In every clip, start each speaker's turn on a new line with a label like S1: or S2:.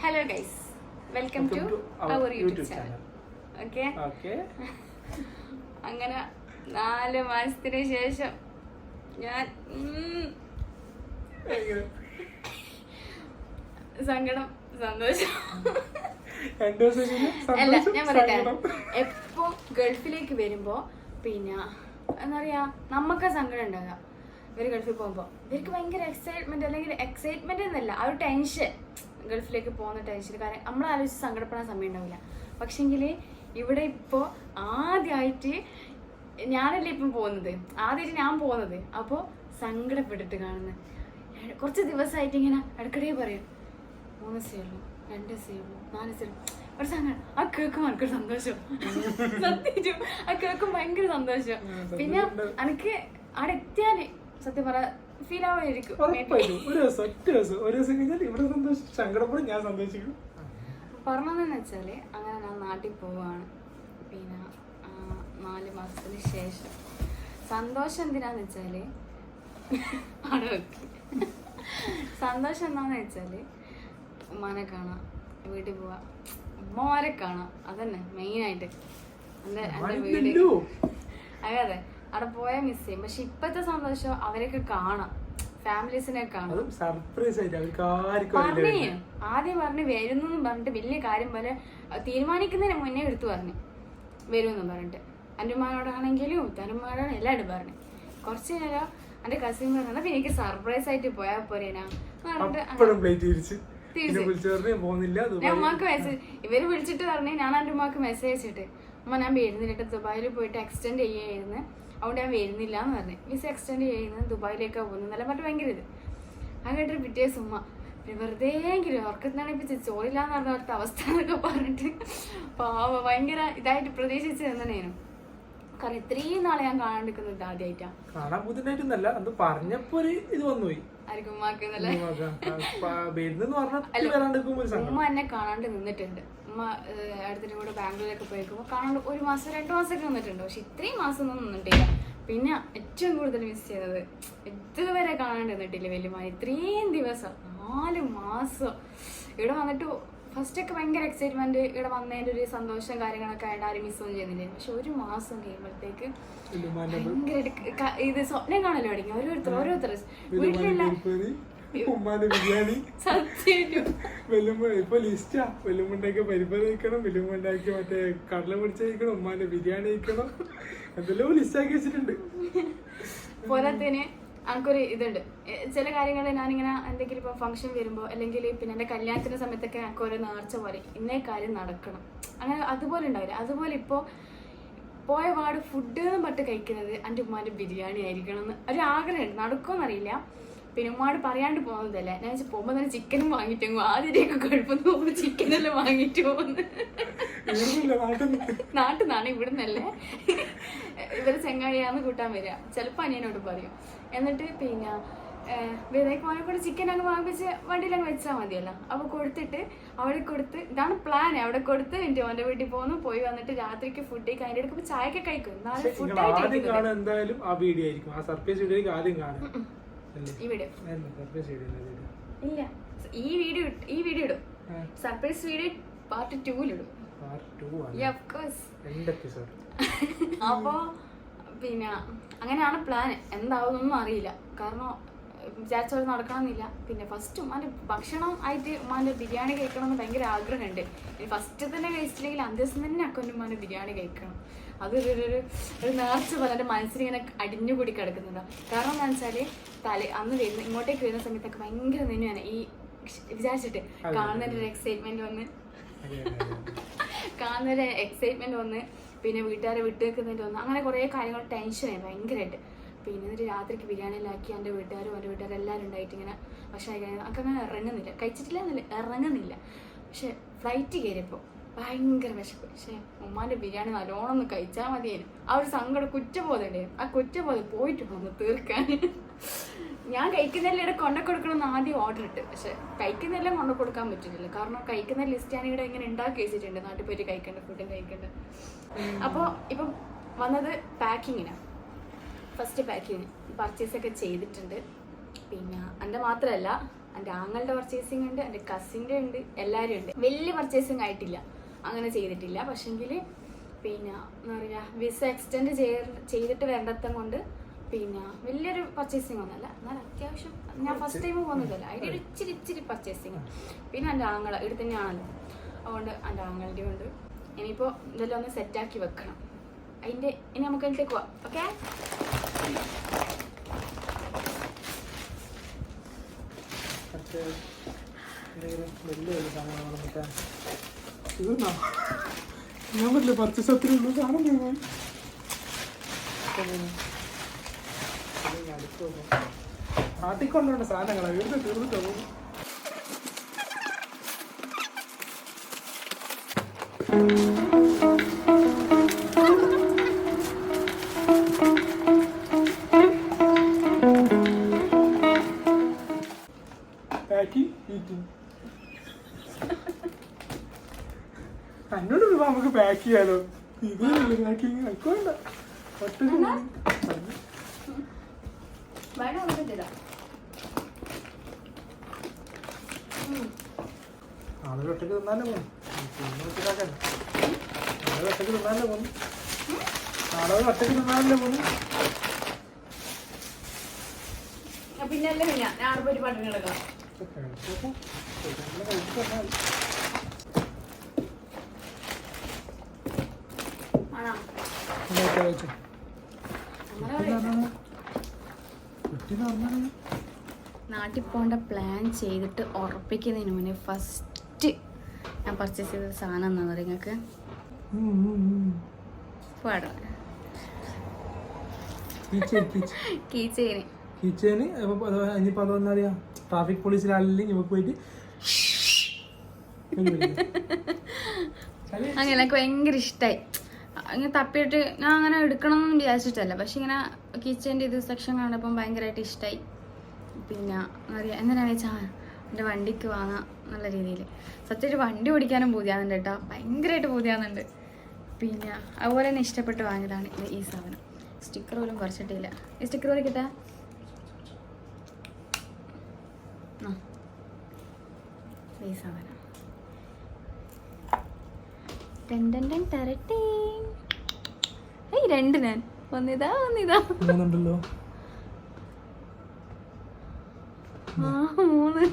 S1: Hello guys, welcome to our YouTube channel. Okay, അങ്ങനെ 4 മാസത്തിന് ശേഷം ഞാൻ സങ്കടം സന്തോഷം അല്ല, ഞാൻ പറയട്ടെ, എപ്പോ ഗൾഫിലേക്ക് വരുമ്പോ പിന്നെ എന്താ പറയാ, നമുക്ക് സങ്കടം ഉണ്ടാകുക. ഇവര് ഗൾഫിൽ പോകുമ്പോ ഇവർക്ക് ഭയങ്കര എക്സൈറ്റ്മെന്റ്, അല്ലെങ്കിൽ എക്സൈറ്റ്മെന്റ് എന്നല്ല, ആ ഒരു ടെൻഷൻ, ഗൾഫിലേക്ക് പോകുന്ന ടെൻഷൻ. കാരണം നമ്മൾ ആലോചിച്ച് സങ്കടപ്പെടാൻ സമയം ഉണ്ടാവില്ല. പക്ഷെങ്കിൽ ഇവിടെ ഇപ്പോൾ ആദ്യമായിട്ട് ഞാനല്ലേ ഇപ്പം പോകുന്നത്, ആദ്യമായിട്ട് ഞാൻ പോകുന്നത്. അപ്പോൾ സങ്കടപ്പെട്ടിട്ട് കാണുന്നത് കുറച്ച് ദിവസമായിട്ട് ഇങ്ങനെ ഇടയ്ക്കിടെ പറയും 3 ദിവസമേ ഉള്ളൂ, 2 ദിവസമേ ഉള്ളൂ, 4 ദിവസം ഒരു സങ്കടം. ആ കേൾക്കും എനിക്കൊരു സന്തോഷം, സത്യം ആ കേൾക്കും ഭയങ്കര സന്തോഷം. പിന്നെ എനിക്ക് അവിടെ എത്തിയാല് സത്യം പറ ഫീൽ ആവായിരിക്കും. പറഞ്ഞതെന്ന് വെച്ചാല് അങ്ങനെ ഞാൻ നാട്ടിൽ പോവാണ്. പിന്നെ 4 മാസത്തിന് ശേഷം സന്തോഷം എന്തിനാന്ന് വെച്ചാല് സന്തോഷം എന്താന്ന് വെച്ചാല് ഉമ്മാനെ കാണാം, വീട്ടിൽ പോവാ, ഉമ്മമാരെ കാണാം. അതന്നെ മെയിനായിട്ട്. എന്റെ വീട് അതെ, അവിടെ പോയാൽ മിസ് ചെയ്യും. പക്ഷെ ഇപ്പത്തെ സന്തോഷം അവരൊക്കെ കാണാം, ഫാമിലീസിനെ കാണാം. ആദ്യം പറഞ്ഞു വരുന്നു പറഞ്ഞിട്ട് വലിയ കാര്യം പോലെ തീരുമാനിക്കുന്നതിന് മുന്നേ എടുത്തു പറഞ്ഞു വരുമെന്ന് പറഞ്ഞിട്ട്. എൻ്റെ ഉമ്മാനോടാണെങ്കിലും തനുമ്മാനോടാണ് എല്ലാവരും പറഞ്ഞു. കുറച്ച് നേരം എന്റെ കസിൻ പറഞ്ഞാൽ പിന്നെ എനിക്ക് സർപ്രൈസ് ആയിട്ട് പോയാൽ പോരേനാ ഞാൻ ഉമ്മാക്ക് മെസ്സേജ്, ഇവര് വിളിച്ചിട്ട് പറഞ്ഞു, ഞാൻ എൻ്റെ ഉമ്മാക്ക് മെസ്സേജ് അയച്ചിട്ട്, ഉമ്മ ഞാൻ വരുന്നില്ല, ദുബായിൽ പോയിട്ട് എക്സ്റ്റെൻഡ് ചെയ്യായിരുന്നു, അതുകൊണ്ട് ഞാൻ വരുന്നില്ല എന്ന് പറഞ്ഞു. മിസ് എക്സ്റ്റെൻഡ് ചെയ്യുന്നത് ദുബായിലേക്കാണ് പോകുന്നത് നല്ല മറ്റു ഭയങ്കര ഇത്. അങ്ങോട്ട് പിറ്റേ ഉമ്മ വെറുതെ എങ്കിലും ഉറക്കത്തിനാണ് ഇപ്പൊ ചോറില്ലാന്ന് പറഞ്ഞ അവിടുത്തെ അവസ്ഥ എന്നൊക്കെ പറഞ്ഞിട്ട് പാവ ഭയങ്കര ഇതായിട്ട് പ്രതീക്ഷിച്ച് തന്നേനു. കാരണം ഇത്രയും നാളെ ഞാൻ കാണാണ്ടിരിക്കുന്നത് ഇത് ആദ്യമായിട്ടാണ്.
S2: കാണാൻ ബുദ്ധിമുട്ടായിട്ടൊന്നല്ല, അത് പറഞ്ഞപ്പോ ഇത് വന്നുപോയി.
S1: ആർക്കും ഉമ്മാക്കുന്നല്ല, ഉമ്മ എന്നെ കാണാണ്ട് നിന്നിട്ടുണ്ട്. ഉമ്മ അടുത്തിന്റെ കൂടെ ബാംഗ്ലൂരിലൊക്കെ പോയേക്കുമ്പോ കാണാണ്ട് 1 മാസം 2 മാസമൊക്കെ നിന്നിട്ടുണ്ട്. പക്ഷെ ഇത്രയും മാസം ഒന്നും നിന്നിട്ടില്ല. പിന്നെ ഏറ്റവും കൂടുതൽ മിസ് ചെയ്തത് ഇതുവരെ കാണാണ്ട് നിന്നിട്ടില്ല വല്യമാൻ. ഇത്രയും ദിവസം 4 മാസം ഇവിടെ വന്നിട്ട് ഫസ്റ്റൊക്കെ ഭയങ്കര എക്സൈറ്റ്മെന്റ്, ഇവിടെ വന്നതിന്റെ ഒരു സന്തോഷം കാര്യങ്ങളൊക്കെ ആയിട്ട് ആരും മിസ്സൊന്നും ചെയ്യുന്നില്ല. പക്ഷെ 1 മാസം കഴിയുമ്പോഴത്തേക്ക് ഭയങ്കര ഇത് സ്വപ്നം കാണല്ലോ തുടങ്ങി. ഓരോരുത്തർ വീട്ടിലുള്ള
S2: ബിരിയാണി ഇപ്പൊ ലിസ്റ്റാ. വെല്ലുമുണ്ടാക്കിയ പരിപ്പ് കഴിക്കണം, വെല്ലുമുണ്ടാക്കിയ മറ്റേ കടല പൊടിച്ച് കഴിക്കണം, ഉമ്മാന്റെ ബിരിയാണി കഴിക്കണം, എന്തെല്ലോ ലിസ്റ്റാക്കി വെച്ചിട്ടുണ്ട്.
S1: പോരാത്തതിന് എനിക്കൊരു ഇതുണ്ട്, ചില കാര്യങ്ങൾ ഞാനിങ്ങനെ എന്തെങ്കിലും ഇപ്പൊ ഫംഗ്ഷൻ വരുമ്പോ അല്ലെങ്കിൽ പിന്നെ എന്റെ കല്യാണത്തിന്റെ സമയത്തൊക്കെ എനിക്ക് ഓരോ നേർച്ച പോലെ ഇന്നേ കാര്യം നടക്കണം, അങ്ങനെ അതുപോലെ ഉണ്ടാവില്ല. അതുപോലെ ഇപ്പോ പോയ പാട് ഫുഡ് പട്ട് കഴിക്കുന്നത് എൻ്റെ ഉമ്മാന്റെ ബിരിയാണി ആയിരിക്കണം എന്ന് ഒരു ആഗ്രഹമുണ്ട്. നടക്കുമെന്നറിയില്ല. പിന്നെ ഉമ്മാട് പറയാണ്ട് പോകുന്നതല്ലേ, ഞാൻ പോകുമ്പോ തന്നെ ചിക്കനും വാങ്ങിട്ട് പോകും. ആദ്യമൊക്കെ കുഴപ്പമൊന്നും പോകുമ്പോ ചിക്കനെല്ലാം വാങ്ങിട്ട് പോകുന്നു. നാട്ടിൽ നിന്നാണ്, ഇവിടുന്നല്ലേ. ഇവര് ചെങ്ങാഴിയാന്ന് കൂട്ടാൻ വരിക. ചിലപ്പോ അനിയനോട് പറയും. എന്നിട്ട് പിന്നെ വിതയ്ക്ക് മോനെ കൂടെ ചിക്കൻ അങ്ങ് വാങ്ങിച്ച് വണ്ടിയിലങ്ങ് വെച്ചാൽ മതിയല്ലോ. അപ്പൊ കൊടുത്തിട്ട് അവിടെ കൊടുത്ത്, ഇതാണ് പ്ലാൻ. അവിടെ കൊടുത്ത് എൻ്റെ മോന്റെ വീട്ടിൽ പോകുന്നു, പോയി വന്നിട്ട് രാത്രിക്ക് ഫുഡ് കഴിക്കും. അതിന്റെ ഇടയ്ക്ക് ചായക്കെ കഴിക്കും. ഈ വീഡിയോ ഇല്ല, ഈ വീഡിയോ ഇടും. സർപ്രൈസ് വീഡിയോ പാർട്ട് 2 അപ്പൊ പിന്നെ അങ്ങനെയാണ് പ്ലാൻ. എന്താവുന്നൊന്നും അറിയില്ല. കാരണം വിചാരിച്ചവർ നടക്കണമെന്നില്ല. പിന്നെ ഫസ്റ്റ് ഉമ്മാന്റെ ഭക്ഷണം ആയിട്ട് ഉമ്മാന്റെ ബിരിയാണി കഴിക്കണമെന്ന് ഭയങ്കര ആഗ്രഹമുണ്ട്. ഫസ്റ്റ് തന്നെ കഴിച്ചില്ലെങ്കിൽ അന്ത്യസം തന്നെ അക്കൊൻ്റെ ഉമ്മാന്റെ ബിരിയാണി കഴിക്കണം. അതൊരു നേർച്ച പോലെ എൻ്റെ മനസ്സിലിങ്ങനെ അടിഞ്ഞുകൂടി കിടക്കുന്നുണ്ടോ. കാരണം എന്താ വെച്ചാല് അന്ന് വരുന്ന ഇങ്ങോട്ടേക്ക് വരുന്ന സമയത്തൊക്കെ ഭയങ്കര തന്നെയാണ് ഈ വിചാരിച്ചിട്ട് കാണുന്നതിൻ്റെ ഒരു എക്സൈറ്റ്മെന്റ് വന്ന് പിന്നെ വീട്ടുകാരെ വിട്ടു വെക്കുന്നതിൻ്റെ ഒന്ന്, അങ്ങനെ കുറേ കാര്യങ്ങൾ ടെൻഷനായി ഭയങ്കരമായിട്ട്. പിന്നെ എന്നിട്ട് രാത്രിക്ക് ബിരിയാണിയിലാക്കി എൻ്റെ വീട്ടുകാരും എല്ലാവരും ഉണ്ടായിട്ട് ഇങ്ങനെ ഭക്ഷണം കഴിക്കാൻ അങ്ങനെ ഇറങ്ങുന്നില്ല, കഴിച്ചിട്ടില്ല എന്നല്ല, ഇറങ്ങുന്നില്ല. പക്ഷെ ഫ്ലൈറ്റ് കയറിയപ്പോൾ ഭയങ്കര വിശപ്പ്. പക്ഷെ ഉമ്മാന്റെ ബിരിയാണി നല്ലോണം ഒന്ന് കഴിച്ചാൽ മതിയായിരുന്നു. ആ ഒരു സങ്കടം കുറ്റബോധം ഉണ്ടായിരുന്നു. ആ കുറ്റബോധം പോയിട്ട് വന്നു തീർക്കാൻ. ഞാൻ കഴിക്കുന്നതെല്ലാം ഇവിടെ കൊണ്ടു കൊടുക്കണമെന്ന് ആദ്യം ഓർഡർ ഇട്ട്. പക്ഷെ കഴിക്കുന്നതെല്ലാം കൊണ്ടു കൊടുക്കാൻ പറ്റുന്നില്ല. കാരണം കഴിക്കുന്ന ലിസ്റ്റ് ഞാൻ ഇവിടെ ഇങ്ങനെ ഉണ്ടാക്കി വെച്ചിട്ടുണ്ട്, നാട്ടിൽ പോയിട്ട് കഴിക്കേണ്ട ഫുഡും കഴിക്കേണ്ട. അപ്പോൾ ഇപ്പം വന്നത് പാക്കിങ്ങിനാണ്. ഫസ്റ്റ് പാക്കിങ് പർച്ചേസ് ഒക്കെ ചെയ്തിട്ടുണ്ട്. പിന്നെ എൻ്റെ മാത്രമല്ല എൻ്റെ ആങ്ങളുടെ പർച്ചേസിങ് ഉണ്ട്, എൻ്റെ കസിൻ്റെ ഉണ്ട്, എല്ലാവരും ഉണ്ട്. വലിയ പർച്ചേസിങ് ആയിട്ടില്ല, അങ്ങനെ ചെയ്തിട്ടില്ല. പക്ഷെങ്കിൽ പിന്നെ എന്താ പറയുക, വിസ എക്സ്റ്റെൻഡ് ചെയ്തിട്ട് വരണ്ടത്തം കൊണ്ട് പിന്നെ വലിയൊരു പർച്ചേസിങ് ഒന്നുമല്ല. എന്നാൽ അത്യാവശ്യം ഞാൻ ഫസ്റ്റ് ടൈം പോകുന്നതല്ല, അതിൻ്റെ ഒരു ഇച്ചിരി പർച്ചേസിങ്. പിന്നെ എൻ്റെ ആങ്ങള ഇവിടെ തന്നെയാണല്ലോ, അതുകൊണ്ട് എൻ്റെ ആങ്ങളുടെ ഉണ്ട്. ഇനിയിപ്പോൾ ഇതെല്ലാം ഒന്ന് സെറ്റാക്കി വെക്കണം. അതിൻ്റെ ഇനി നമുക്ക് അതിലേക്ക് പോവാം. ഓക്കെ,
S2: ഞാൻ പറ്റില്ല പർച്ചേസ് അത്രേ ഉള്ളൂ. സാധനം നാട്ടിക്കൊണ്ടുണ്ട് സാധനങ്ങളാണ് വീട്ടിൽ തീർന്നിട്ട് പോകും. എന്നോട് നമുക്ക് പാക്ക് ചെയ്യാലോ. ഇത് പാക്കിങ് വേണ്ട. ആളുകൾ ഒറ്റക്ക് തിന്നാലേ പോകും. ആളുകൾ ഒറ്റക്ക് തിന്നാലേ പോകും. ആളുകൾ ഒറ്റക്ക് തിന്നാലേ പോകും.
S1: പിന്നല്ലേ ഞാൻ അവിടെ പോയിട്ട് പട്ടിണി കിടക്കാം. നാട്ടിൽ പോകേണ്ട പ്ലാൻ ചെയ്തിട്ട് ഉറപ്പിക്കുന്നതിന് മുന്നേ ഫസ്റ്റ് ഞാൻ പർച്ചേസ് ചെയ്ത സാധനം എന്താണെന്ന് പറയുക നിങ്ങൾക്ക് പാടാം.
S2: കിച്ചന് ഇനിയിപ്പോൾ അതെന്താ പറയുക, ട്രാഫിക് പോലീസിലാണെങ്കിൽ ഇവക്ക് പോയിട്ട്
S1: അങ്ങനെ എനിക്ക് ഭയങ്കര ഇഷ്ടമായി. ഇങ്ങനെ തപ്പിയിട്ട് ഞാൻ അങ്ങനെ എടുക്കണം എന്ന് വിചാരിച്ചിട്ടല്ല, പക്ഷെ ഇങ്ങനെ കിച്ചൻ്റെ ഇത് സെക്ഷൻ കണ്ടപ്പം ഭയങ്കരമായിട്ട് ഇഷ്ടമായി. പിന്നെ എന്താ പറയുക, എന്തിനാണെന്ന് വെച്ചാൽ എൻ്റെ വണ്ടിക്ക് വാങ്ങാം എന്നുള്ള രീതിയിൽ. സത്യമായിട്ട് വണ്ടി ഓടിക്കാനും പൂതിയാകുന്നുണ്ട് കേട്ടോ, ഭയങ്കരമായിട്ട് പൂതിയാകുന്നുണ്ട്. പിന്നെ അതുപോലെ തന്നെ ഇഷ്ടപ്പെട്ട് വാങ്ങിയതാണ് ഈ സാധനം. സ്റ്റിക്കർ പോലും കുറച്ചിട്ടില്ല. ഈ സ്റ്റിക്കർ പോലും കിട്ടാ ഈ സാധനം രണ്ട് ഞാൻ വന്നിതാ
S2: മൂന്നുണ്ടല്ലോ.
S1: മൂന്ന്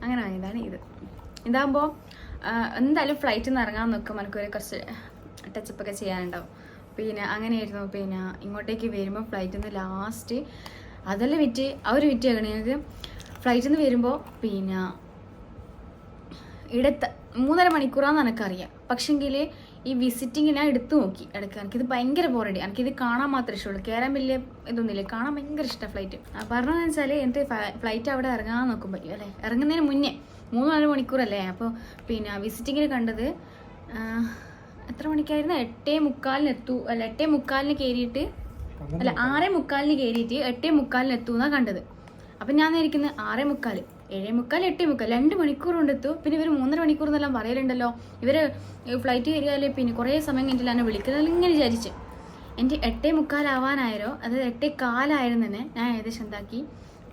S1: അങ്ങനെ വാങ്ങിയതാണ് ഇത്. ഇതാകുമ്പോൾ എന്തായാലും ഫ്ലൈറ്റിൽ നിന്ന് ഇറങ്ങാൻ നോക്കും, എനിക്കൊരു കുറച്ച് ടച്ചപ്പൊക്കെ ചെയ്യാനുണ്ടാവും. പിന്നെ അങ്ങനെയായിരുന്നു. പിന്നെ ഇങ്ങോട്ടേക്ക് വരുമ്പോൾ ഫ്ലൈറ്റിൽ നിന്ന് ലാസ്റ്റ് അതെല്ലാം അവർ വിറ്റ് കേൾക്കണേ ഞങ്ങൾക്ക്. ഫ്ലൈറ്റിൽ നിന്ന് വരുമ്പോൾ പിന്നെ ഇവിടെ 3.5 മണിക്കൂറാന്ന് എനിക്കറിയാം. പക്ഷെങ്കിൽ ഈ വിസിറ്റിങ് ഞാൻ എടുത്തു നോക്കി ഇടയ്ക്ക്. എനിക്കിത് ഭയങ്കര ബോറടി. എനിക്കിത് കാണാൻ മാത്രമേ ഇഷ്ടമുള്ളൂ, കയറാൻ വലിയ ഇതൊന്നുമില്ല. കാണാൻ ഭയങ്കര ഇഷ്ടമാണ് ഫ്ലൈറ്റ്. പറഞ്ഞതെന്ന് വെച്ചാൽ എൻ്റെ ഫ്ലൈറ്റ് അവിടെ ഇറങ്ങാൻ നോക്കുമ്പോൾ അല്ലേ, ഇറങ്ങുന്നതിന് മുന്നേ 3-4 മണിക്കൂറല്ലേ. അപ്പോൾ പിന്നെ വിസിറ്റിങ്ങിന് കണ്ടത് എത്ര മണിക്കായിരുന്നു, 8:45 എത്തൂ അല്ല 8:45 കയറിയിട്ട് അല്ല 6:45 കയറിയിട്ട് 8:45 എത്തുമെന്നാണ് കണ്ടത്. അപ്പം ഞാൻ ഇരിക്കുന്നത് 6:45, 7:45, 8:45 2 മണിക്കൂർ കൊണ്ടെത്തു. പിന്നെ ഇവർ 3.5 മണിക്കൂർ എന്നെല്ലാം പറയലുണ്ടല്ലോ. ഇവർ ഫ്ലൈറ്റ് കയറിയാലേ പിന്നെ കുറേ സമയം കഴിഞ്ഞില്ല എന്നെ വിളിക്കുന്നത് ഇങ്ങനെ വിചാരിച്ച്. എൻ്റെ 8:45 ആവാനായാലോ, അതായത് 8:15 തന്നെ ഞാൻ ഏകദേശം എന്താക്കി,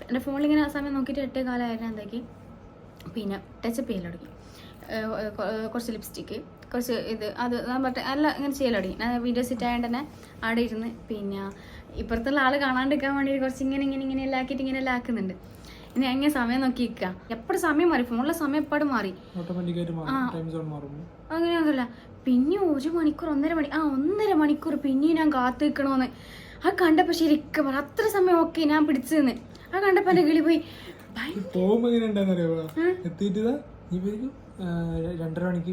S1: എൻ്റെ ഫോണിൽ ഇങ്ങനെ സമയം നോക്കിയിട്ട് 8:15 എന്താക്കി പിന്നെ ടച്ചപ്പ് ചെയ്യൽ തുടങ്ങി. കുറച്ച് ലിപ്സ്റ്റിക്ക്, കുറച്ച് ഇത് അത് ഞാൻ എല്ലാം ഇങ്ങനെ ചെയ്യൽ തുടങ്ങി. ഞാൻ വീഡിയോ സെറ്റ് ആയതുകൊണ്ട് തന്നെ അവിടെ ഇരുന്ന് പിന്നെ ഇപ്പുറത്തുള്ള ആൾ കാണാണ്ടിരിക്കാൻ വേണ്ടി കുറച്ച് ഇങ്ങനെ എല്ലാം ആക്കിയിട്ട് ഇങ്ങനെ എല്ലാം ആക്കുന്നുണ്ട്. ഇനി എങ്ങനെ സമയം നോക്കി നിൽക്കുക, എപ്പോഴും സമയം മാറി, ഫോണിലെ സമയം എപ്പോഴും മാറി. അങ്ങനെയൊന്നുമില്ല. പിന്നെ 1 മണിക്കൂർ 1.5 മണിക്കൂർ പിന്നെയും ഞാൻ കാത്തു നിൽക്കണമെന്ന് ആ കണ്ടപ്പോൾ ശരിക്കും അത്ര സമയം ഓക്കെ ഞാൻ പിടിച്ചു നിന്ന്. ആ കണ്ടപ്പോൾ എൻ്റെ കിളി പോയി.
S2: 2:30 മണിക്ക്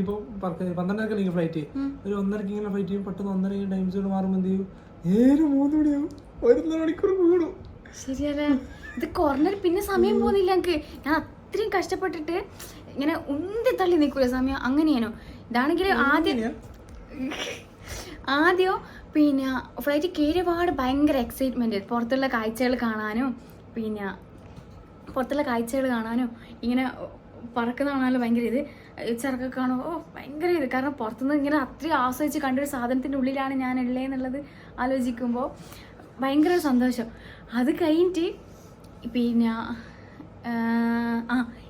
S2: ഇപ്പോൾ 12:30 ഫ്ലൈറ്റ്, ഒരു 1:30 ഫ്ലൈറ്റ് ചെയ്യും. പെട്ടെന്ന് 1:30 ടൈം സോൺ മാറുമ്പോൾ എന്ത് ചെയ്യും, 3 മണിയാവും, 1 മണിക്കൂർ കൂടും.
S1: ശരിയല്ലേ, ഇത് കുറഞ്ഞൊരു പിന്നെ സമയം പോകുന്നില്ല എനിക്ക്. ഞാൻ അത്രയും കഷ്ടപ്പെട്ടിട്ട് ഇങ്ങനെ ഉന്തി തള്ളി നിൽക്കൂല സമയം. അങ്ങനെയാണോ ഇതാണെങ്കിൽ ആദ്യം പിന്നെ ഫ്ലൈറ്റ് കയറിയപാട് ഭയങ്കര എക്സൈറ്റ്മെന്റ്, പുറത്തുള്ള കാഴ്ചകൾ കാണാനും പിന്നെ ഇങ്ങനെ പറക്കുന്ന കാണാനല്ലോ ഭയങ്കര ഇത്, ചിറകൊക്കെ കാണും. ഭയങ്കര ഇത്, കാരണം പുറത്തുനിന്ന് ഇങ്ങനെ അത്രയും ആസ്വദിച്ച് കണ്ടൊരു സാധനത്തിൻ്റെ ഉള്ളിലാണ് ഞാൻ ഉള്ളതെന്നുള്ളത് ആലോചിക്കുമ്പോൾ ഭയങ്കര സന്തോഷം. അത് കഴിഞ്ഞിട്ട് പിന്നെ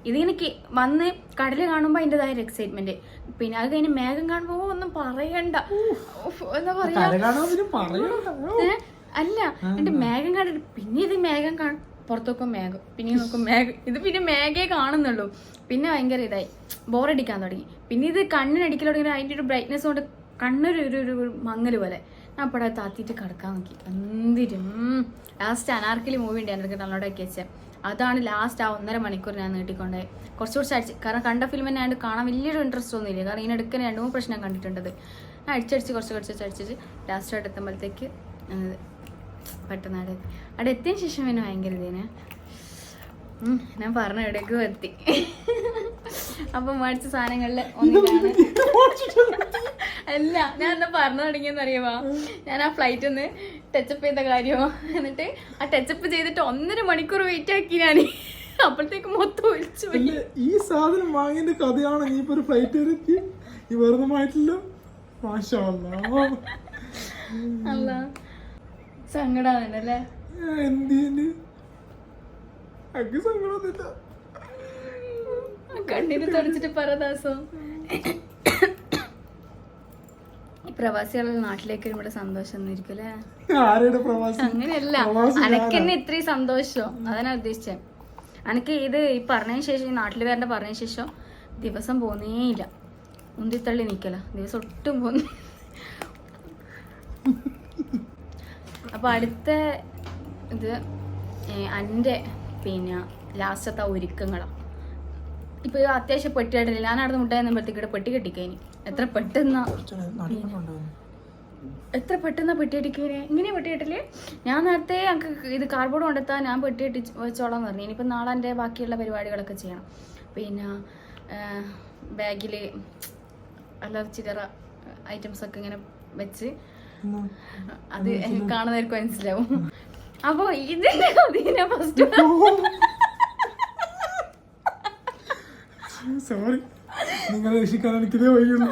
S1: ഇതിങ്ങനെ വന്ന് കടല് കാണുമ്പോൾ അതിൻ്റെതായ ഒരു എക്സൈറ്റ്മെന്റ്. പിന്നെ അത് കഴിഞ്ഞ് മേഘം കാണുമ്പോൾ ഒന്നും പറയണ്ട, എന്താ പറയാ, അല്ല എന്റെ മേഘം കണ്ടിട്ട് പിന്നെ ഇത് മേഘം കാണും, പുറത്തൊക്കെ മേഘം, പിന്നെ നോക്കും മേഘം, ഇത് പിന്നെ മേഘേ കാണുന്നുള്ളൂ. പിന്നെ ഭയങ്കര ഇതായി ബോറടിക്കാൻ തുടങ്ങി. പിന്നെ ഇത് കണ്ണിനടിക്കൽ തുടങ്ങി, അതിൻ്റെ ഒരു ബ്രൈറ്റ്നെസ് കൊണ്ട് കണ്ണൊരു ഒരു മങ്ങല് പോലെ. ഞാൻ അപ്പോൾ താത്തിയിട്ട് കിടക്കാൻ നോക്കി. എന്തിരും ലാസ്റ്റ് അനാർക്കലി മൂവി ഉണ്ട് എനിക്ക് ഡൗൺലോഡാക്കി വെച്ചത്. അതാണ് ലാസ്റ്റ് ആ 1.5 മണിക്കൂർ ഞാൻ നീട്ടിക്കൊണ്ടേ. കുറച്ചുകൂടി അടിച്ച്, കാരണം കണ്ട ഫിലിം തന്നെ ആയതുകൊണ്ട് കാണാൻ വലിയൊരു ഇൻട്രസ്റ്റ് ഒന്നുമില്ല. കാരണം ഇതിനെടുക്കാൻ 2-3 പ്രശ്നം കണ്ടിട്ടുണ്ടത്. ഞാൻ അടിച്ചടിച്ച് അടിച്ചിട്ട് ലാസ്റ്റ് ആയിട്ട് എത്തുമ്പോഴത്തേക്ക് പെട്ടെന്ന് അവിടെ എത്തിയതിന് ശേഷം പിന്നെ ഭയങ്കര ഇതിന് ഞാൻ പറഞ്ഞ എവിടേക്കും എത്തി. അപ്പൊ മേടിച്ച സാധനങ്ങളില് ഒന്നിലാണ് അല്ല ഞാൻ എന്താ പറഞ്ഞു തുടങ്ങിയെന്ന് അറിയുമോ, ഞാൻ ആ ഫ്ലൈറ്റ് ഒന്ന് ടച്ചപ്പ് ചെയ്ത കാര്യമോ, എന്നിട്ട് ആ ടച്ചപ്പ് ചെയ്തിട്ട് 1.5 മണിക്കൂർ വെയിറ്റ് ആക്കി ഞാൻ. അപ്പോഴത്തേക്ക് മൊത്തം ഒഴിച്ചു.
S2: ഈ സാധനം വാങ്ങിയതിന്റെ കഥയാണ് നീ ഇപ്പൊ ഒരു ഫ്ലൈറ്റ് ഇറക്കി ഈ വെറുതെ മാറ്റില്ല. മാഷാ
S1: അല്ല സങ്കടാണല്ലേ.
S2: എന്തിന് അക്ക് സങ്കടമൊന്നുമില്ല.
S1: കണ്ണിന് തുടച്ചിട്ട് പറദാസം. ഈ പ്രവാസികളുടെ നാട്ടിലേക്ക് വരുമ്പോൾ സന്തോഷം ഒന്നും ഇരിക്കുമല്ലേ? അങ്ങനെയല്ല, അനക്കെന്നെ ഇത്രയും സന്തോഷം അതാണ് ഉദ്ദേശിച്ചത്. എനിക്ക് ഇത് ഈ പറഞ്ഞതിന് ശേഷം, ഈ നാട്ടിൽ വരേണ്ട പറഞ്ഞതിന് ശേഷം ദിവസം പോന്നേയില്ല. ഉന്തിത്തള്ളി നിൽക്കല, ദിവസം ഒട്ടും പോന്നു. അപ്പൊ അടുത്ത ഇത് എൻ്റെ പിന്നെ ലാസ്റ്റത്തെ ഒരുക്കങ്ങളാണ്. ഇപ്പൊ അത്യാവശ്യം പെട്ടിയിട്ടില്ല. ഞാൻ അവിടെ മുട്ടായെന്നുമ്പോഴത്തേക്ക് പെട്ടി കെട്ടിക്കഴിഞ്ഞു. എത്ര പെട്ടെന്നാ പെട്ടി കെട്ടിക്കഴിഞ്ഞേ. ഇങ്ങനെ പെട്ടി കെട്ടില്ലേ? ഞാൻ നേരത്തെ ഞങ്ങൾക്ക് ഇത് കാർഡ്ബോർഡ് കൊണ്ടെത്താൻ ഞാൻ പെട്ടി കെട്ടി വെച്ചോളാം പറഞ്ഞു. ഇനിയിപ്പോൾ നാളെ എൻ്റെ ബാക്കിയുള്ള പരിപാടികളൊക്കെ ചെയ്യണം. പിന്നെ ബാഗിൽ അല്ലാതെ ചില്ലറ ഐറ്റംസൊക്കെ ഇങ്ങനെ വെച്ച് അത് കാണുന്നവർക്ക് മനസ്സിലാവും. അപ്പൊ ഇതിന്റെ അതിനെ ഫസ്റ്റ്
S2: സോറി, നിങ്ങളെ രക്ഷിക്കാൻ എനിക്കിതേ വഴിയുള്ളൂ.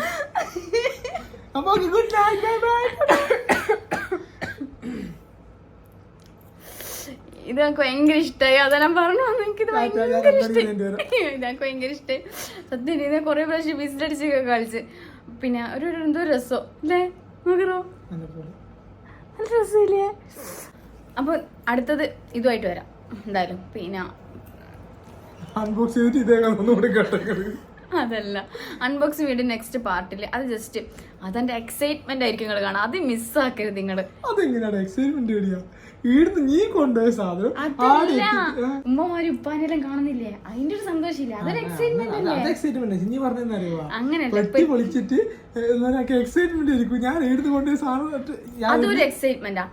S2: അപ്പൊ ഗുഡ് നൈറ്റ്, ബൈ ബൈ.
S1: ഇത് എനിക്ക് ഭയങ്കര ഇഷ്ടമായി. അതെല്ലാം പറഞ്ഞു എനിക്കിത് ഭയങ്കര ഇഷ്ടമായി. ഇതെനിക്ക് ഭയങ്കര ഇഷ്ടമായി സത്യം. ഇതിനെ കുറെ പ്രാവശ്യം വിസിലടിച്ച് കളിച്ച്. പിന്നെ ഒരു എന്തോ രസം അല്ലേ നോക്കറോ, നല്ല രസമില്ലേ? അപ്പൊ അടുത്തത് ഇതുമായിട്ട് വരാം എന്തായാലും. പിന്നെ അതല്ല അൺബോക്സിംഗ് വീഡിയോ നെക്സ്റ്റ് പാർട്ടിൽ. അത് ജസ്റ്റ് അതെന്റെ എക്സൈറ്റ്മെന്റ് ആയിരിക്കും നിങ്ങൾ കാണാം. അത് മിസ്സാക്കരുത് നിങ്ങൾ.
S2: അതെങ്ങനെയാണ് എക്സൈറ്റ്മെന്റ് വരിക? ഈടുന്ന് നീ കൊണ്ടുപോയ സാധനം
S1: ഉമ്മമാരും ഉപ്പാനെല്ലാം കാണുന്നില്ലേ, അതിന്റെ ഒരു സന്തോഷമില്ല, അതൊരു എക്സൈറ്റ്മെന്റ് അല്ലേ?
S2: നീ പറഞ്ഞറിയുവാ
S1: അങ്ങനെയല്ല,
S2: പൊളിച്ചിട്ട് എക്സൈറ്റ്മെന്റ് ആയിരിക്കും. ഞാൻ എടുത്ത് കൊണ്ടുപോയ സാധനം
S1: അതൊരു എക്സൈറ്റ്മെന്റാ.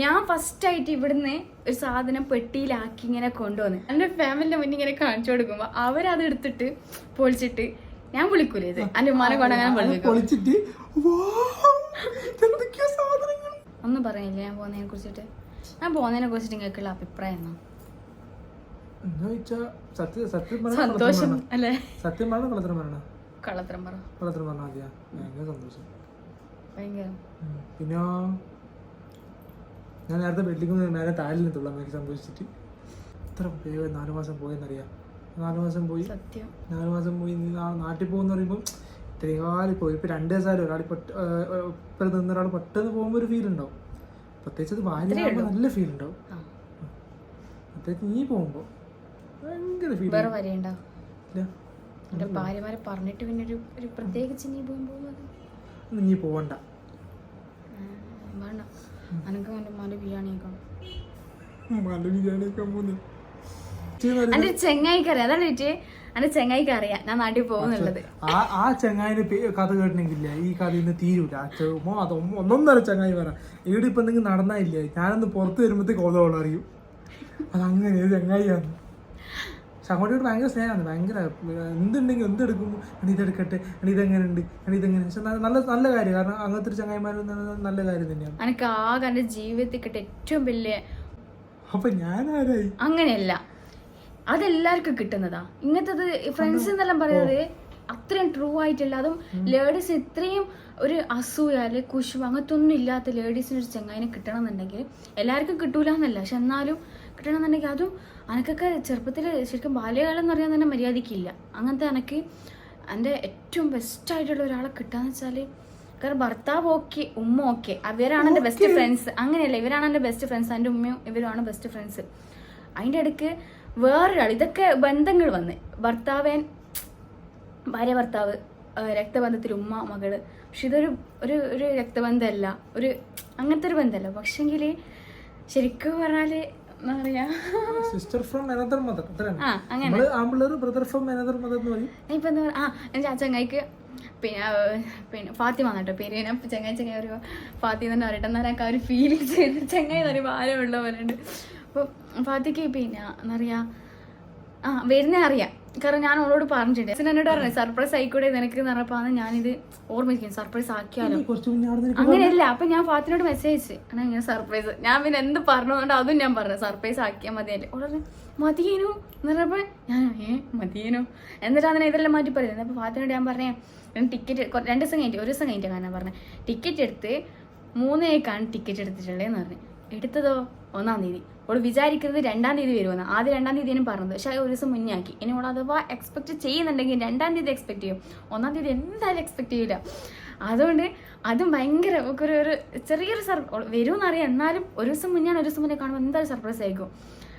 S1: ഞാൻ ഫസ്റ്റ് ആയിട്ട് ഇവിടുന്ന് ഒരു സാധനം പെട്ടിയിലാക്കി ഇങ്ങനെ കൊണ്ടുവന്ന് എന്റെ ഫാമിലിന്റെ മുന്നിൽ ഇങ്ങനെ കാണിച്ചു കൊടുക്കുമ്പോ അവരത് എടുത്തിട്ട് പൊളിച്ചിട്ട് ഞാൻ വിളിക്കൂലേ ഇത് എന്റെ ഉമ്മാനെ കൊണ്ടങ്ങനെ
S2: പൊളിച്ചിട്ട്
S1: ഒന്നും പറയില്ല ഞാൻ പോകുന്നതിനെ കുറിച്ചിട്ട്. ഞാൻ പോകുന്നതിനെ കുറിച്ചിട്ട് നിങ്ങൾക്കുള്ള അഭിപ്രായം സന്തോഷം അല്ലേ?
S2: സത്യം പറഞ്ഞ കള്ളത്തരം പറയണ
S1: കള്ളത്തരം
S2: പറഞ്ഞാൽ മതിയാ. ഭയങ്കര സന്തോഷം. പിന്നെ ഞാൻ നേരത്തെ ബെഡിലേക്ക് നേരെ താഴെ നിന്നുള്ള എനിക്ക് സന്തോഷിച്ചിട്ട് എത്ര 4 മാസം പോയെന്നറിയാം. 4 മാസം പോയി 4 മാസം പോയി നാട്ടിൽ പോകുന്ന പറയുമ്പോൾ ഇത്രയും കാലം പോയി. ഇപ്പൊ 2 ദിവസമായാലും ഒരാൾ ഇപ്പം നിന്ന് ഒരാൾ പെട്ടെന്ന് പോകുമ്പോൾ ഒരു ഫീൽ ഉണ്ടാവും. പ്രത്യേകിച്ച് അത് ഭാര്യ നല്ല ഫീൽ ഉണ്ടാവും. പ്രത്യേകിച്ച് നീ പോകുമ്പോ ഭയങ്കര ഫീൽ.
S1: ഭാര്യമാരെ പറഞ്ഞിട്ട് പിന്നെ ഒരു പ്രത്യേകിച്ച് നീ പോകുമ്പോ
S2: നീ പോവണ്ട.
S1: വേണ്ട, അനക്ക് എന്റെ ഉമ്മാന്റെ ബിരിയാണി എന്റെ ചെങ്ങായിക്ക് അറിയാം. അതാണ് ചോദിച്ചേ, എന്റെ ചെങ്ങായിക്ക് അറിയാം ഞാൻ നാട്ടിൽ പോകുന്നുള്ളത്.
S2: ആ ചെങ്ങായിന്റെ കഥ കേട്ടിട്ടില്ല ഈ കഥ ഇന്ന് തീരൂല. അത് 1.5 ചെങ്ങായി പറ. ഇവിടെ ഇപ്പൊ എന്തെങ്കിലും നടന്നില്ലേ, ഞാനൊന്ന് പുറത്ത് വരുമ്പോഴത്തേക്ക് ഓതോളം അറിയും. അതങ്ങനെ ചെങ്ങായിയാണ്. പക്ഷെ അങ്ങോട്ടോട്ട് ഭയങ്കര സ്നേഹമാണ്. ഭയങ്കര എന്തുണ്ടെങ്കിൽ എന്തെടുക്കുമ്പോൾ ഇതെടുക്കട്ടെ, ഇതെങ്ങനെ ഉണ്ട്, ഇതെങ്ങനെ. പക്ഷെ നല്ല നല്ല കാര്യം. കാരണം അങ്ങനത്തെ ഒരു ചങ്ങായിമാർ നല്ല കാര്യം തന്നെയാണ്.
S1: എനിക്ക് ആകെ എന്റെ ജീവിതത്തിൽ കിട്ടിയ ഏറ്റവും വലിയ.
S2: അപ്പൊ ഞാൻ ആരായി?
S1: അങ്ങനെയല്ല, അതെല്ലാവർക്കും കിട്ടുന്നതാ. ഇങ്ങനത്തെ ഫ്രണ്ട്സ് എന്നെല്ലാം പറയുന്നത് അത്രയും ട്രൂ ആയിട്ടുള്ള, അതും ലേഡീസ് ഇത്രയും ഒരു അസൂയ അല്ലെങ്കിൽ കുശുവ് അങ്ങനത്തെ ഒന്നും ഇല്ലാത്ത ലേഡീസിന് ഒരു ചെങ്ങായിനെ കിട്ടണം എന്നുണ്ടെങ്കിൽ എല്ലാവർക്കും കിട്ടൂല എന്നല്ല, പക്ഷെ എന്നാലും കിട്ടണം എന്നുണ്ടെങ്കിൽ അതും അനക്കൊക്കെ ചെറുപ്പത്തിൽ ശരിക്കും ബാല്യകാലം എന്ന് പറയാൻ തന്നെ മര്യാദയ്ക്കില്ല. അങ്ങനത്തെ എനിക്ക് എൻ്റെ ഏറ്റവും ബെസ്റ്റായിട്ടുള്ള ഒരാളെ കിട്ടാന്ന് വെച്ചാൽ, കാരണം ഭർത്താവ് ഓക്കെ, ഉമ്മ ഓക്കെ, അവരാണ് എൻ്റെ ബെസ്റ്റ് ഫ്രണ്ട്സ്. അങ്ങനെയല്ല, ഇവരാണ് എൻ്റെ ബെസ്റ്റ് ഫ്രണ്ട്സ്, എൻ്റെ ഉമ്മയും ഇവരുമാണ് ബെസ്റ്റ് ഫ്രണ്ട്സ്. അതിൻ്റെ ഇടയ്ക്ക് വേറൊരാൾ, ഇതൊക്കെ ബന്ധങ്ങൾ വന്ന് ഭാര്യ ഭർത്താവ്, രക്തബന്ധത്തിൽ ഉമ്മ മകള്, പക്ഷെ ഇതൊരു ഒരു ഒരു രക്തബന്ധമല്ല, ഒരു അങ്ങനത്തെ ഒരു ബന്ധമല്ല. പക്ഷെങ്കിൽ ശരിക്കും പറഞ്ഞാല് എന്താ പറയാ,
S2: സിസ്റ്റർ ഫ്രം അനദർ മദർ,
S1: അങ്ങനെ
S2: ബ്രദർ ഫ്രം അനദർ മദർ എന്ന് പറയും.
S1: ഇപ്പൊ എന്താ പറയാ, എൻ്റെ ആ ചങ്ങായിക്ക് പിന്നെ ഫാത്തിമ കേട്ടോ പേര്. ഞാൻ ചങ്ങായി പറയുമ്പോൾ ഫാത്തി തന്നെ പറയട്ടെ, എന്നാൽ എനിക്ക് ആ ഒരു ഫീലിങ്സ് ചെയ്ത് ചങ്ങായി എന്ന് പറയുമ്പോൾ ആരമുള്ള പോലെ ഉണ്ട്. അപ്പോൾ ഫാത്തിക്ക് പിന്നെ എന്താ പറയാ, വരുന്നേ അറിയാം, കാരണം ഞാൻ അവളോട് പറഞ്ഞിട്ടുണ്ട്. എന്നോട് പറഞ്ഞു സർപ്രൈസ് ആയിക്കൂടെ നിനക്ക് എന്ന് പറഞ്ഞപ്പോൾ ഞാനിത് ഓർമ്മിക്കും, സർപ്രൈസ് ആക്കിയാലോ. അങ്ങനെയല്ല, അപ്പൊ ഞാൻ ഫാത്തിനോട് മെസ്സേജ് അയച്ചു, ഇങ്ങനെ സർപ്രൈസ്. ഞാൻ പിന്നെ എന്ത് പറഞ്ഞുകൊണ്ട് അതും ഞാൻ പറഞ്ഞു, സർപ്രൈസ് ആക്കിയാൽ മതിയല്ലേ. ഓളെ മതിയേനു എന്ന് പറഞ്ഞപ്പോൾ ഞാൻ മതിയേനു, എന്നിട്ട് അതിനെ ഇതെല്ലാം മാറ്റി പറയുന്നത്. അപ്പോൾ ഫാത്തിനോട് ഞാൻ പറഞ്ഞേ, ടിക്കറ്റ് 2 ദിവസം കഴിഞ്ഞിട്ട്, 1 ദിവസം കഴിഞ്ഞിട്ട് കാരണം പറഞ്ഞത്, ടിക്കറ്റ് എടുത്ത് 3 ടിക്കറ്റ് എടുത്തിട്ടുള്ളതെന്ന് പറഞ്ഞു. എടുത്തതോ 1-ാം തീയതി. അവൾ വിചാരിക്കുന്നത് 2-ാം തീയതി വരുമെന്ന്. ആദ്യം 2-ാം തീയതിനും പറഞ്ഞത്, പക്ഷെ 1 ദിവസം മുന്നേ ആക്കി. ഇനി അവൾ അഥവാ എക്സ്പെക്ട് ചെയ്യുന്നുണ്ടെങ്കിൽ 2-ാം തീയതി എക്സ്പെക്ട് ചെയ്യും, 1-ാം തീയതി എന്തായാലും എക്സ്പെക്ട് ചെയ്യില്ല. അതുകൊണ്ട് അതും ഭയങ്കര ഒരു ചെറിയൊരു വരുമെന്നറിയാം, എന്നാലും 1 ദിവസം മുന്നേ 1 ദിവസം മുന്നേ കാണുമ്പോൾ എന്തായാലും സർപ്രൈസ് ആയിരിക്കും.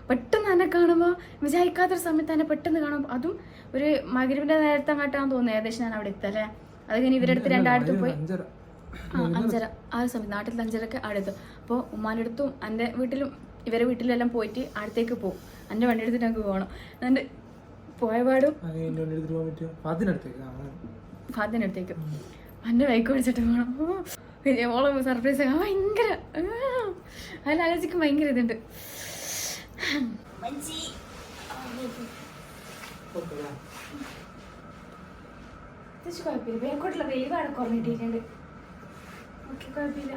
S1: പെട്ടെന്ന് തന്നെ കാണുമ്പോൾ, വിചാരിക്കാത്തൊരു സമയത്ത് തന്നെ പെട്ടെന്ന് കാണുമ്പോൾ, അതും ഒരു മഗ്‌രിബിന്റെ നേരത്തെ അങ്ങോട്ടാന്ന് തോന്നുന്നു ഏകദേശം ഞാൻ അവിടെ എത്തല്ലേ. അത് കഴിഞ്ഞ് ഇവരുടെ അടുത്ത് 2 പോയി 5:30 ആ ഒരു സമയം, നാട്ടിൽ 5:30 അവിടെ എത്തും. അപ്പോൾ ഉമ്മാൻ്റെ അടുത്തും എൻ്റെ വീട്ടിലും ഇവരെ വീട്ടിലെല്ലാം പോയിട്ട് അടുത്തേക്ക് പോകും. എൻ്റെ വണ്ടി എടുത്തിട്ട് ഞങ്ങൾക്ക് പോകണം. എന്നിട്ട് പോയപാടും ഫാദിനടുത്തേക്ക് എൻ്റെ ബൈക്ക് ഓടിച്ചിട്ട് പോകണം. ഓളം സർപ്രൈസ് ആകാൻ ഭയങ്കര, അതിലാലോചിക്കും ഭയങ്കര ഇതുണ്ട്. കുഴപ്പമില്ല, ബേക്കോട്ടുള്ള വെയിവാണ് കുറഞ്ഞിട്ടിട്ടുണ്ട്. ഓക്കെ, കുഴപ്പമില്ല.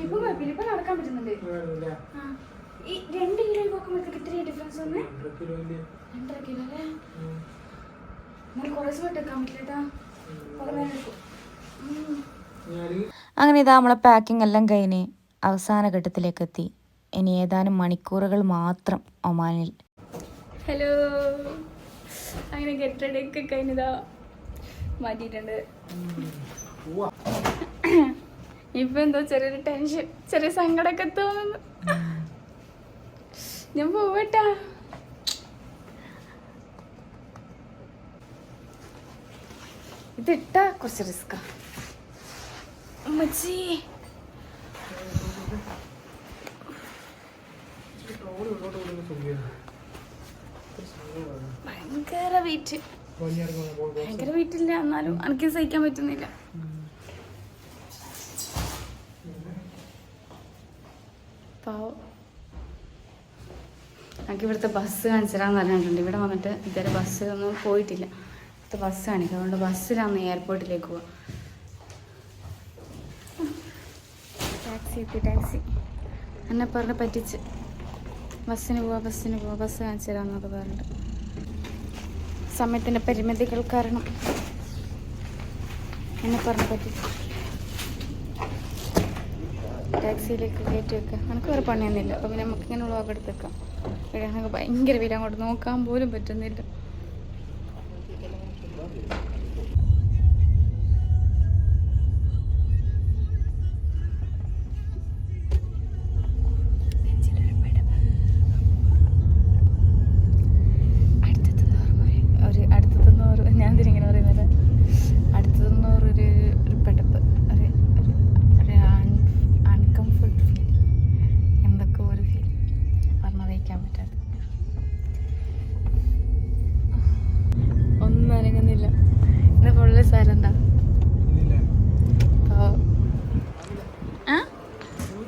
S1: ഇപ്പൊ കുഴപ്പമില്ല, ഇപ്പൊ നടക്കാൻ പറ്റുന്നുണ്ട്. ഈ 2 കിലോ നോക്കുമ്പോഴത്തേക്ക് ഇത്രയും ഡിഫറൻസ് ഒന്ന് 2.5 കിലോ അല്ലേ. എന്നാലും കുറേ സമയം എടുക്കാൻ പറ്റില്ല, കുറെ നേരം എടുക്കും.
S3: അങ്ങനെ ഇതാ നമ്മളെ പാക്കിംഗ് എല്ലാം കഴിഞ്ഞ് അവസാന ഘട്ടത്തിലേക്ക് എത്തി. ഇനി ഏതാനും മണിക്കൂറുകൾ മാത്രം ഒമാനിൽ.
S1: ഹലോ, അങ്ങനെ ഗെറ്റ് റെഡി ഒക്കെ കഴിഞ്ഞതാ മാറ്റിയിട്ടുണ്ട്. ഇപ്പൊ എന്തോ ചെറിയൊരു ടെൻഷൻ, ചെറിയ സങ്കടമൊക്കെ തോന്നുന്നു. ഞാൻ പോവട്ടാ. ഇതിട്ടാ കുറച്ച് റിസ്കാ. അമ്മച്ചി ഭയങ്കര വെയിറ്റ്, ഭയങ്കര വെയിറ്റ് ഇല്ല, എന്നാലും എനിക്ക് സഹിക്കാൻ പറ്റുന്നില്ല. പാവം. എനിക്ക് ഇവിടുത്തെ ബസ് കാണിച്ചു തരാമെന്ന് പറഞ്ഞിട്ടുണ്ട്. ഇവിടെ വന്നിട്ട് ഇതുവരെ ബസ്സിലൊന്നും പോയിട്ടില്ല. ഇവിടുത്തെ ബസ് കാണിക്കുക, അതുകൊണ്ട് ബസ്സിലാണ് എയർപോർട്ടിലേക്ക് പോവുക. ടാക്സി എന്നെ പറഞ്ഞ് പറ്റിച്ച് ബസ്സിന് പോവാ ബസ് കാണിച്ചു തരാമെന്നൊക്കെ പറഞ്ഞിട്ട്, സമയത്തിൻ്റെ പരിമിതികൾ കാരണം എന്നെ പറഞ്ഞ് പറ്റിച്ച് ടാക്സിയിലേക്ക് കയറ്റി വെക്കുക. നമുക്ക് വേറെ പണിയൊന്നുമില്ല, അപ്പോൾ പിന്നെ നമുക്ക് ഇങ്ങനെ വ്ളോഗ് എടുത്തേക്കാം. ഇവിടെ നമുക്ക് ഭയങ്കര വില, അങ്ങോട്ട് നോക്കാൻ പോലും പറ്റുന്നില്ല.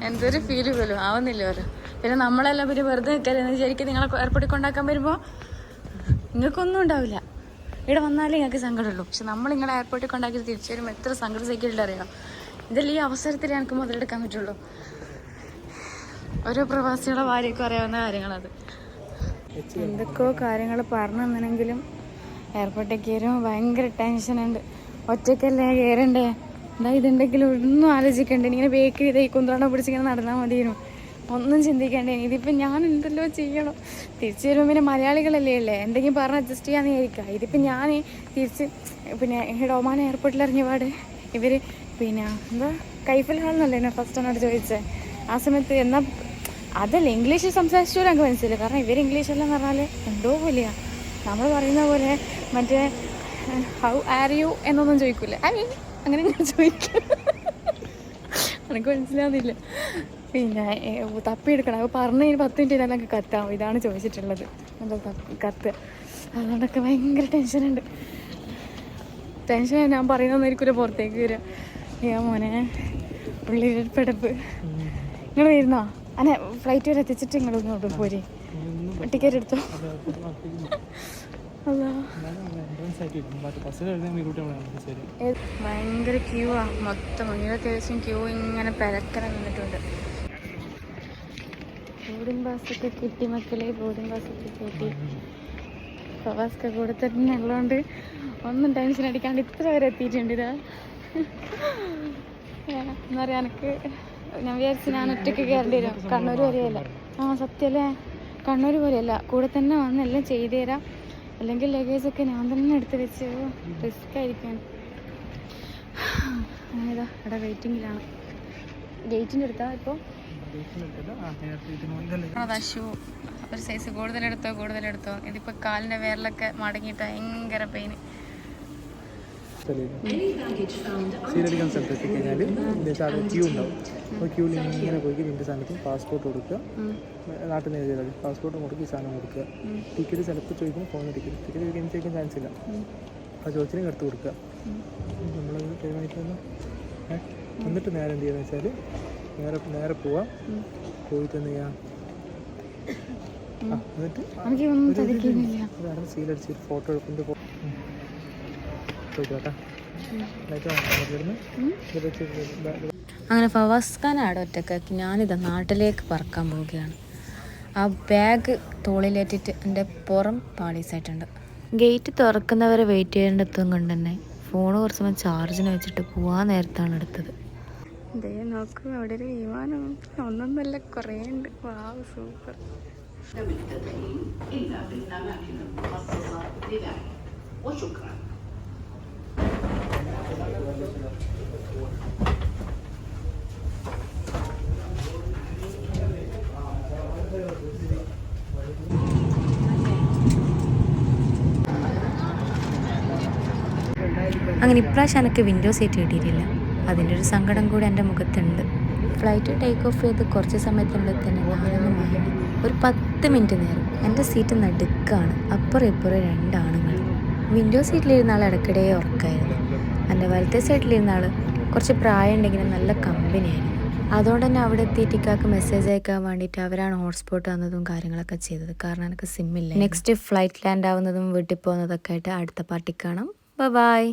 S1: എന്തൊരു ഫീല് പോലും ആവുന്നില്ല ഓരോ. പിന്നെ നമ്മളെല്ലാം പിന്നെ വെറുതെ നിൽക്കരുത്. ശരിക്കും നിങ്ങളെ എയർപോർട്ടിൽ കൊണ്ടാക്കാൻ വരുമ്പോൾ നിങ്ങൾക്കൊന്നും ഉണ്ടാവില്ല, ഇവിടെ വന്നാലേ നിങ്ങൾക്ക് സങ്കടമുള്ളൂ. പക്ഷെ നമ്മൾ നിങ്ങളെ എയർപോർട്ടിൽ കൊണ്ടാക്കി തിരിച്ചു വരുമ്പോൾ എത്ര സങ്കടം സഹിക്കില്ല അറിയാം. ഇതെല്ലാം ഈ അവസരത്തിൽ എനിക്ക് മുതലെടുക്കാൻ പറ്റുള്ളൂ. ഓരോ പ്രവാസികളെ ഭാര്യയ്ക്കും അറിയാവുന്ന കാര്യങ്ങളത്. എന്തൊക്കെയോ കാര്യങ്ങൾ പറഞ്ഞു തന്നെങ്കിലും എയർപോർട്ടിൽ കയറുമ്പോൾ ഭയങ്കര ടെൻഷനുണ്ട്. ഒറ്റയ്ക്കല്ലേ കയറണ്ടേ, എന്താ ഇതുണ്ടെങ്കിലും ഒന്നും ആലോചിക്കണ്ടേ, ഇങ്ങനെ ബേക്കറി ചെയ്ത് ഈ കുന്തോണം പിടിച്ചിങ്ങനെ നടന്നാൽ മതിയിരുന്നു, ഒന്നും ചിന്തിക്കണ്ടേ. ഇതിപ്പോൾ ഞാൻ എന്തെല്ലോ ചെയ്യണം. തിരിച്ചു വരുമ്പോൾ പിന്നെ മലയാളികളല്ലേ ഉള്ളേ, എന്തെങ്കിലും പറഞ്ഞ് അഡ്ജസ്റ്റ് ചെയ്യാന്ന് വിചാരിക്കുക. ഇതിപ്പോൾ ഞാൻ തിരിച്ച് പിന്നെ ഒമാൻ എയർപോർട്ടിൽ ഇറങ്ങിയ പാട് ഇവർ പിന്നെ എന്താ കൈഫൽ ഹാളെന്നല്ലേ എന്നെ ഫസ്റ്റ് എന്നോട് ചോദിച്ചത്. ആ സമയത്ത് എന്നാൽ അതല്ല ഇംഗ്ലീഷ് സംസാരിച്ചാലും എനിക്ക് മനസ്സിലായില്ല. കാരണം ഇവർ ഇംഗ്ലീഷെല്ലാം പറഞ്ഞാൽ എന്തോ പോലെയാണ്. നമ്മൾ പറയുന്ന പോലെ മറ്റേ ഹൗ ആർ യു എന്നൊന്നും ചോദിക്കില്ല, അങ്ങനെ ഞാൻ ചോദിക്കും. എനിക്ക് മനസ്സിലാവുന്നില്ല. പിന്നെ തപ്പിയെടുക്കണം. അപ്പോൾ പറഞ്ഞു 10 മിനിറ്റ് എനിക്ക് കത്താവും. ഇതാണ് ചോദിച്ചിട്ടുള്ളത്, എന്താ കത്ത്. അതുകൊണ്ടൊക്കെ ഭയങ്കര ടെൻഷനുണ്ട്. ടെൻഷൻ ഞാൻ പറയുന്നൊന്നായിരിക്കില്ല പുറത്തേക്ക് വരിക. മോനെ ഉള്ളിലെടുപ്പ്. നിങ്ങൾ വരുന്നോ? അന്നെ ഫ്ലൈറ്റ് വരെ എത്തിച്ചിട്ട് നിങ്ങൾ ഇങ്ങോട്ട് പോരെ, ടിക്കറ്റ് എടുത്തോ. ഭയങ്കര ക്യൂ ആ, മൊത്തം അത്യാവശ്യം ക്യൂ ഇങ്ങനെ പരക്കര നിന്നിട്ടുണ്ട്. ബോർഡിംഗ് പാസ്സൊക്കെ കിട്ടി മക്കളെ, ബോർഡിംഗ് പാസ്സൊക്കെ കിട്ടി. പ്രവാസൊക്കെ കൂടെ തന്നെ ഉള്ളതുകൊണ്ട് ഒന്നും ടെൻഷൻ അടിക്കാണ്ട് ഇത്ര വരെ എത്തിയിട്ടുണ്ട്. ഇതാ എന്താ പറയുക, എനിക്ക് ഞാൻ വിചാരിച്ചു ഞാൻ ഒറ്റയ്ക്ക് കയറേണ്ടി വരും. കണ്ണൂർ വരെയല്ല. ആ സത്യമല്ലേ, കണ്ണൂർ പോലെയല്ല, കൂടെ തന്നെ വന്ന് എല്ലാം ചെയ്തു തരാം. അല്ലെങ്കിൽ ലഗേജൊക്കെ ഞാൻ തന്നെ എടുത്ത് വെച്ച് റിസ്ക് ആയിരിക്കും. അങ്ങനെതാ ഇവിടെ വെയിറ്റിങ്ങിലാണ്. ഗേറ്റിൻ്റെ അടുത്താ ഇപ്പോൾ. അതാ ഷൂ ഒരു സൈസ് കൂടുതലെടുത്തോ. ഇതിപ്പോൾ കാലിൻ്റെ വേറിലൊക്കെ മടങ്ങിയിട്ട് ഭയങ്കര പെയിന്.
S2: സീലടിക്കാൻ സ്ഥലത്ത് എത്തിക്കഴിഞ്ഞാൽ അവിടെ ക്യൂ ഉണ്ടാവും. അപ്പോൾ ക്യൂവിൽ ഇങ്ങനെ പോയി നിൻ്റെ സാധനത്തിന് പാസ്പോർട്ട് കൊടുക്കുക, നാട്ടിൽ നിന്ന് എഴുതിയാൽ പാസ്പോർട്ട് കൊടുക്കുക, ഈ സാധനം കൊടുക്കുക. ടിക്കറ്റ് ചിലപ്പോൾ ചോദിക്കുമ്പോൾ ഫോണിൽ ടിക്കറ്റ് ചോദിക്കാൻ ചോദിക്കാൻ ചാൻസ് ഇല്ല. ആ ചോദിച്ചില്ലെങ്കിൽ എടുത്ത് കൊടുക്കുക. നമ്മളത് തീരുമാനിക്കുന്നു. എന്നിട്ട് നേരെ എന്ത് ചെയ്യുക വെച്ചാൽ നേരെ പോവാം. പോയിട്ട് എന്ത് ചെയ്യാം, എന്നിട്ട് അതാണ് സീലടിച്ച് ഫോട്ടോ എടുക്കുന്നത്.
S3: അങ്ങനെ ഫവാസ് ഖാൻ അവിടെ ഒറ്റക്കാക്കി ഞാനിതാ നാട്ടിലേക്ക് പറക്കാൻ പോവുകയാണ്. ആ ബാഗ് തോളിലേറ്റിട്ട് എൻ്റെ പുറം പാളീസായിട്ടുണ്ട്. ഗേറ്റ് തുറക്കുന്നവരെ വെയിറ്റ് ചെയ്യേണ്ടതും കൊണ്ട് തന്നെ ഫോൺ കുറച്ച് സമയം ചാർജിന് വെച്ചിട്ട് പോവാൻ നേരത്താണ് എടുത്തത്.
S1: നോക്കൂ, അവിടെ ഒരു വിമാനം ഒന്നൊന്നല്ല കുറേ ഉണ്ട്. Wow super.
S3: അങ്ങനെ ഇപ്രാവശ്യം എനിക്ക് വിൻഡോ സീറ്റ് കിട്ടിയിട്ടില്ല. അതിൻ്റെ ഒരു സങ്കടം കൂടി എൻ്റെ മുഖത്തുണ്ട്. ഫ്ലൈറ്റ് ടേക്ക് ഓഫ് ചെയ്ത് കുറച്ച് സമയത്തിനുള്ളിൽ തന്നെ ഞാനൊന്ന് മയങ്ങി. ഒരു 10 മിനിറ്റ് നേരം എൻ്റെ സീറ്റ് നടുക്കാണ്, അപ്പുറം ഇപ്പുറം 2 ആണുങ്ങൾ. വിൻഡോ സീറ്റിലിരുന്ന ആൾ ഇടയ്ക്കിടെ ഉറക്കമായിരുന്നു. എൻ്റെ വലത്തെ സൈഡിലിരുന്ന ആൾ കുറച്ച് പ്രായം ഉണ്ടെങ്കിലും നല്ല കമ്പനിയായിരുന്നു. അതുകൊണ്ട് തന്നെ അവിടെ എത്തിയിട്ട് ഇക്കാക്ക് മെസ്സേജ് അയക്കാൻ വേണ്ടിയിട്ട് അവരാണ് ഹോട്ട്സ്പോട്ട് തന്നതും കാര്യങ്ങളൊക്കെ ചെയ്തത്. കാരണം എനിക്ക് സിമ്മില്ല. നെക്സ്റ്റ് ഫ്ലൈറ്റ് ലാൻഡ് ആവുന്നതും വീട്ടിൽ പോകുന്നതൊക്കെ ആയിട്ട് അടുത്ത പാർട്ടി കാണാം. ബൈ.